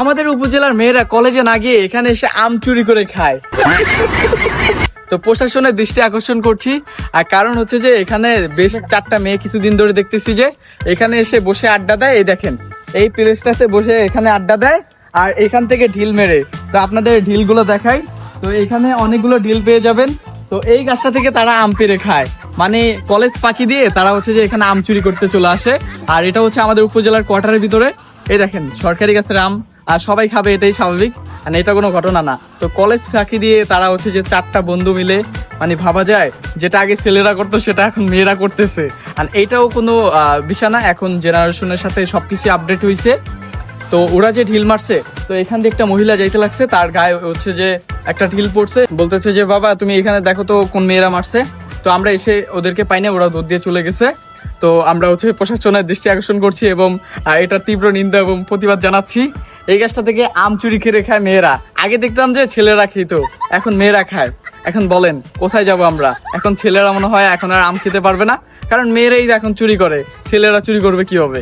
আমাদের উপজেলার মেয়েরা কলেজে না গিয়ে এখানে এসে আম চুরি করে খায়। তো প্রশাসনের দৃষ্টি আকর্ষণ করছি, আর কারণ হচ্ছে যে এখানে বেশ 4টা মেয়ে কিছুদিন ধরে দেখতেছি যে এখানে এসে বসে আড্ডা দেয়। এই দেখেন, এই প্লেসটাতে বসে এখানে আড্ডা দেয় আর এখান থেকে ঢিল মেরে। তো আপনাদের ঢিলগুলো দেখাই। তো এখানে অনেকগুলো ঢিল পেয়ে যাবেন। তো এই গাছটা থেকে তারা আম পেড়ে খায়, মানে কলেজ ফাঁকি দিয়ে তারা হচ্ছে যে এখানে আম চুরি করতে চলে আসে। আর এটা হচ্ছে আমাদের উপজেলার কোয়ার্টারের ভিতরে। এই দেখেন, সরকারি গাছের আম, আর সবাই খাবে, এটাই স্বাভাবিক, মানে এটা কোনো ঘটনা না। তো কলেজ ফাঁকি দিয়ে তারা হচ্ছে যে 4টা বন্ধু মিলে, মানে ভাবা যায় যেটা আগে ছেলেরা করতো সেটা এখন মেয়েরা করতেছে। আর এইটাও কোনো বিষয় না, এখন জেনারেশনের সাথে সবকিছু আপডেট হয়েছে। তো ওরা যে ঢিল মারছে, তো এখান দিয়ে একটা মহিলা যাইতে লাগছে, তার গায়ে হচ্ছে যে একটা ঢিল পড়ছে, বলতেছে যে বাবা তুমি এখানে দেখো তো কোন মেয়েরা মারছে। তো আমরা এসে ওদেরকে পাই না, ওরা দৌড় দিয়ে চলে গেছে। তো আমরা হচ্ছে প্রশাসনের দৃষ্টি আকর্ষণ করছি এবং এটার তীব্র নিন্দা এবং প্রতিবাদ জানাচ্ছি। এই গাছটা থেকে আম চুরি করে খায় মেয়েরা। আগে দেখতাম যে ছেলেরা খেত, এখন মেয়েরা খায়। এখন বলেন কোথায় যাব আমরা? এখন ছেলেরা মনে হয় এখন আর আম খেতে পারবে না, কারণ মেয়েরাই এখন চুরি করে, ছেলেরা চুরি করবে কিভাবে?